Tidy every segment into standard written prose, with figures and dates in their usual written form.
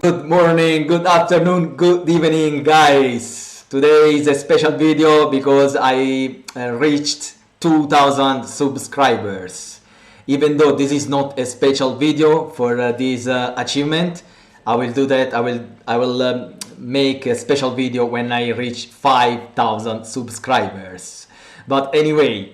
Good morning, good afternoon, good evening, guys. Today is a special video because I reached 2000 subscribers. Even though this is not a special video for this achievement, I will do that. I will make a special video when I reach 5000 subscribers. But anyway,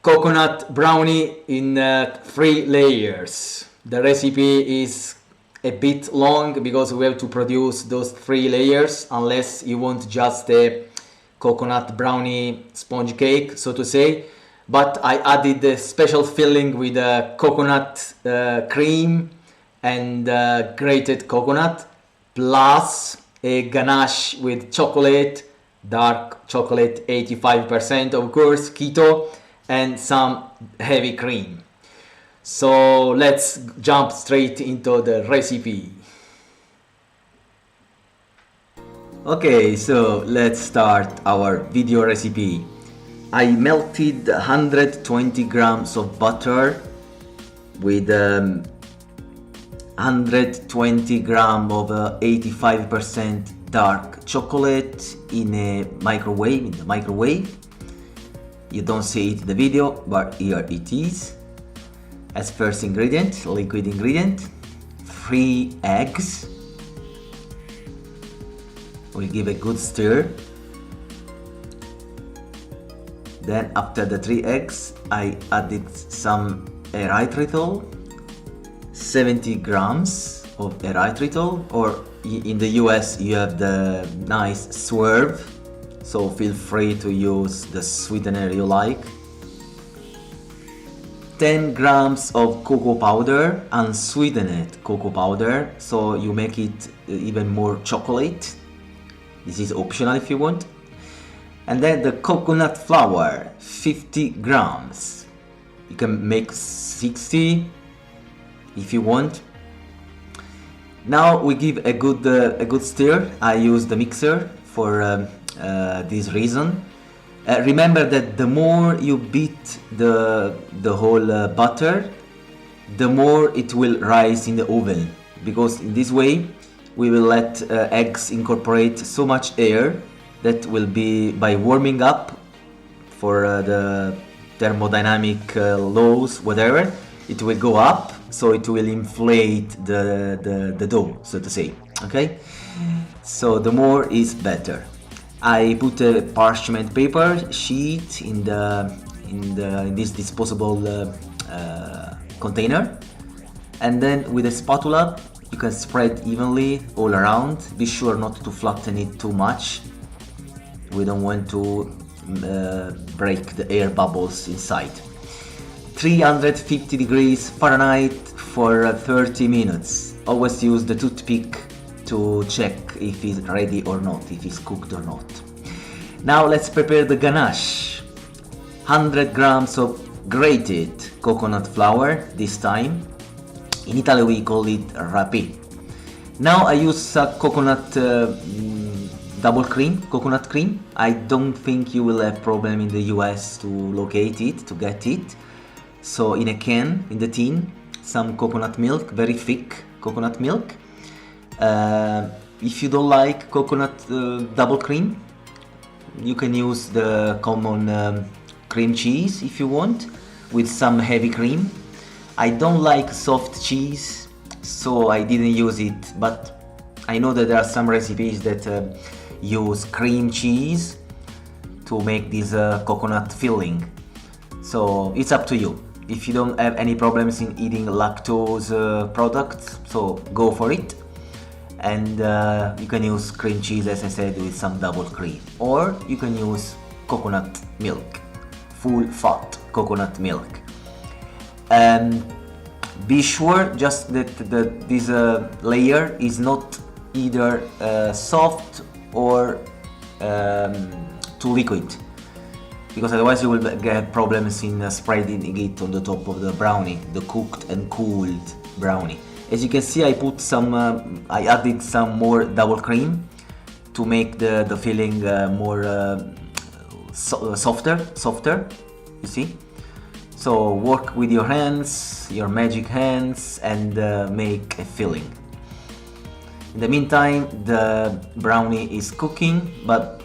coconut brownie in 3 layers. The recipe is a bit long because we have to produce those 3 layers, unless you want just a coconut brownie sponge cake, so to say. But I added a special filling with coconut cream and grated coconut, plus a ganache with chocolate, dark chocolate 85% of course, keto, and some heavy cream. So let's jump straight into the recipe. Okay, so let's start our video recipe. I melted 120 grams of butter with 120 grams of 85% dark chocolate in the microwave. You don't see it in the video, but here it is. As first ingredient, liquid ingredient, 3 eggs. We give a good stir. Then after the 3 eggs, I added some erythritol, 70 grams of erythritol, or in the US you have the nice swerve, so feel free to use the sweetener you like. 10 grams of cocoa powder, unsweetened cocoa powder, so you make it even more chocolate. This is optional if you want. And then the coconut flour, 50 grams. You can make 60 if you want. Now we give a good stir. I use the mixer for this reason. Remember that the more you beat the whole butter, the more it will rise in the oven, because in this way we will let eggs incorporate so much air that will be, by warming up for the thermodynamic laws, whatever, it will go up, so it will inflate the dough, so to say. Okay, so the more is better. I put a parchment paper sheet in this disposable container, and then with a spatula you can spread evenly all around. Be sure not to flatten it too much. We don't want to break the air bubbles inside. 350 degrees Fahrenheit for 30 minutes. Always use the toothpick to check if it's ready or not, if it's cooked or not. Now let's prepare the ganache. 100 grams of grated coconut flour this time. In Italy we call it râpé. Now I use coconut cream. I don't think you will have problem in the US to locate it, to get it. So in a can, in the tin, some coconut milk, very thick coconut milk. If you don't like coconut double cream, you can use the common cream cheese if you want, with some heavy cream. I don't like soft cheese, so I didn't use it, but I know that there are some recipes that use cream cheese to make this coconut filling, so it's up to you. If you don't have any problems in eating lactose products, so go for it. And you can use cream cheese, as I said, with some double cream, or you can use coconut milk, full fat coconut milk. Be sure just that this layer is not either soft or too liquid, because otherwise you will get problems in spreading it on the top of the brownie, the cooked and cooled brownie. As you can see, I put some, I added some more double cream to make the filling more softer, you see. So work with your hands, your magic hands, and make a filling. In the meantime, the brownie is cooking, but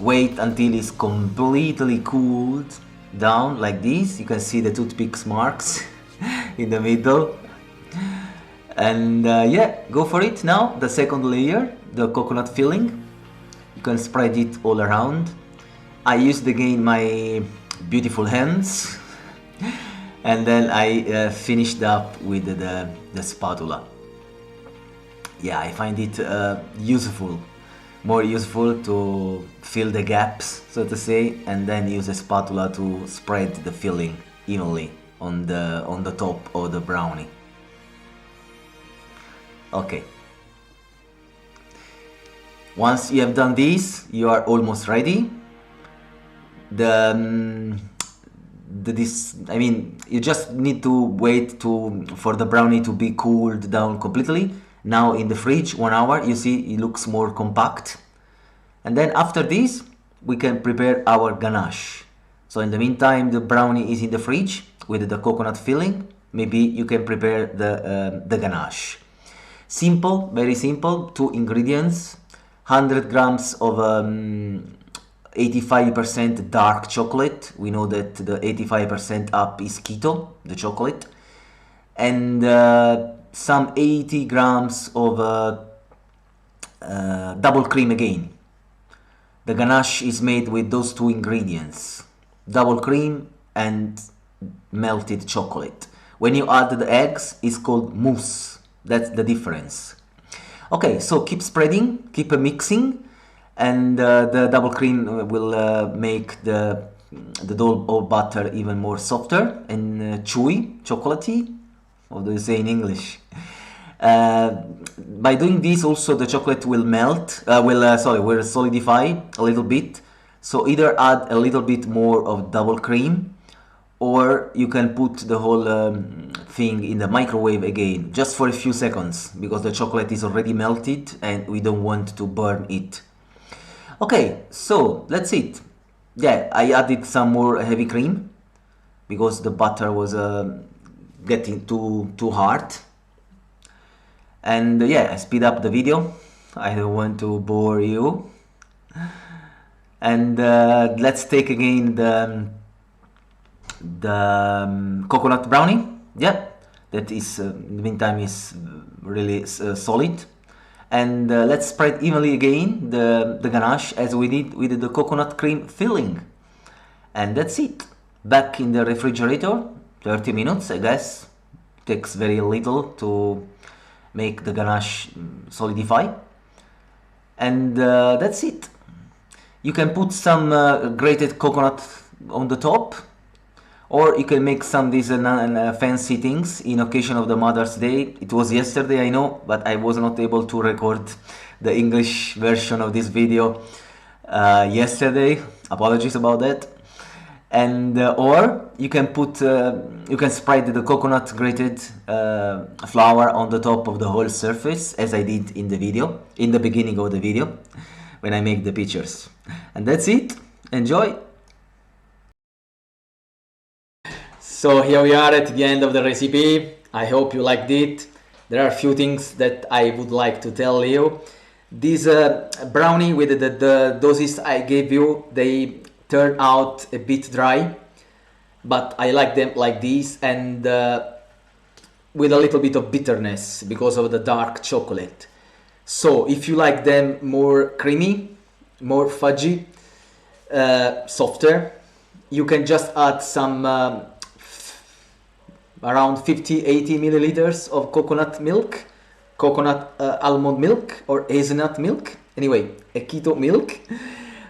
wait until it's completely cooled down like this. You can see the toothpicks marks in the middle. And yeah, go for it now. The second layer, the coconut filling. You can spread it all around. I used again my beautiful hands. And then I finished up with the spatula. Yeah, I find it useful, more useful to fill the gaps, so to say, and then use a spatula to spread the filling evenly on the top of the brownie. Okay. Once you have done this, you are almost ready. You just need to wait for the brownie to be cooled down completely. Now in the fridge, 1 hour, you see it looks more compact. And then after this, we can prepare our ganache. So in the meantime, the brownie is in the fridge with the coconut filling. Maybe you can prepare the ganache. Simple, very simple, 2 ingredients, 100 grams of 85% dark chocolate. We know that the 85% up is keto, the chocolate. And some 80 grams of double cream again. The ganache is made with those 2 ingredients, double cream and melted chocolate. When you add the eggs, it's called mousse. That's the difference. Okay, so keep spreading, keep mixing, and the double cream will make the dough or butter even more softer and chewy, chocolatey. What do you say in English? By doing this, also the chocolate will will solidify a little bit. So either add a little bit more of double cream, or you can put the whole thing in the microwave again, just for a few seconds, because the chocolate is already melted and we don't want to burn it. Okay, so that's it. Yeah, I added some more heavy cream because the butter was getting too hard. And yeah, I speed up the video. I don't want to bore you. And let's take again the coconut brownie. Yeah, that is in the meantime is really solid. And let's spread evenly again the ganache as we did with the coconut cream filling. And that's it. Back in the refrigerator, 30 minutes, I guess. Takes very little to make the ganache solidify. And that's it. You can put some grated coconut on the top, or you can make some these fancy things in occasion of the Mother's Day. It was yesterday, I know, but I was not able to record the English version of this video yesterday. Apologies about that. And or you can spread the coconut grated flour on the top of the whole surface, as I did in the video, in the beginning of the video, when I make the pictures. And that's it. Enjoy. So here we are at the end of the recipe. I hope you liked it. There are a few things that I would like to tell you. This brownie with the doses I gave you, they turn out a bit dry, but I like them like this, and with a little bit of bitterness because of the dark chocolate. So if you like them more creamy, more fudgy, softer, you can just add some around 50-80 milliliters of coconut milk, coconut almond milk or hazelnut milk, anyway, a keto milk,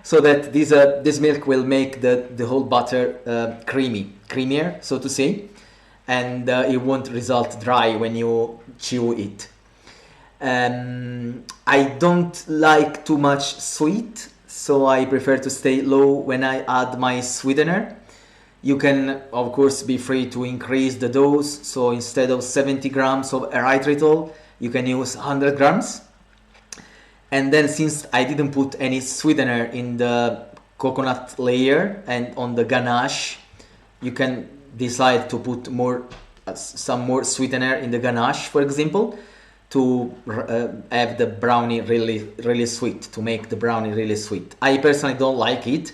so that this milk will make the whole butter creamier, so to say, and it won't result dry when you chew it. I don't like too much sweet, so I prefer to stay low when I add my sweetener. You can, of course, be free to increase the dose, so instead of 70 grams of erythritol, you can use 100 grams. And then, since I didn't put any sweetener in the coconut layer and on the ganache, you can decide to put some more sweetener in the ganache, for example. to have the brownie really sweet, to make the brownie really sweet. I personally don't like it,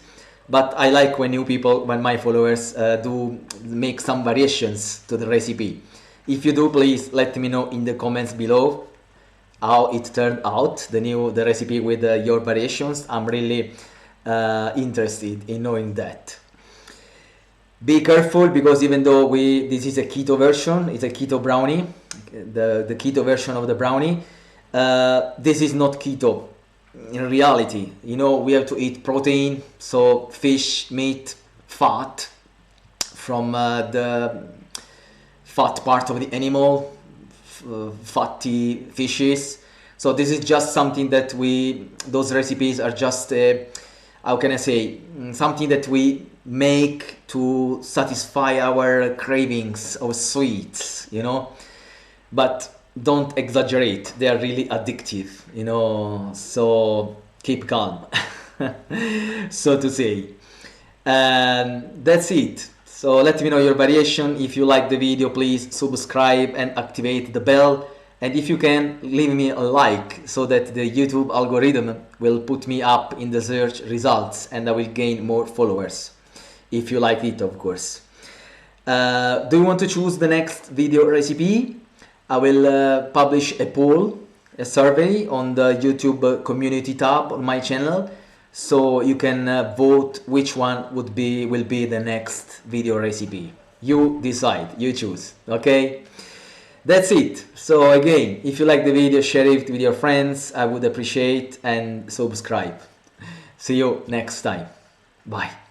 but I like when when my followers do make some variations to the recipe. If you do, please let me know in the comments below how it turned out, the recipe with your variations. I'm really interested in knowing that. Be careful, because even though this is a keto version, it's a keto brownie, the keto version of the brownie, this is not keto in reality. You know, we have to eat protein, so fish, meat, fat from the fat part of the animal, fatty fishes. So this is just something that those recipes are just how can I say, something that we make to satisfy our cravings of sweets, you know. But don't exaggerate, they are really addictive, you know, so keep calm, so to say. And that's it. So let me know your variation. If you like the video, please subscribe and activate the bell. And if you can, leave me a like so that the YouTube algorithm will put me up in the search results and I will gain more followers. If you like it, of course. Do you want to choose the next video recipe? I will publish a poll, a survey on the YouTube community tab on my channel, so you can vote which one will be the next video recipe. You decide, you choose, okay? That's it. So again, if you like the video, share it with your friends, I would appreciate, and subscribe. See you next time. Bye.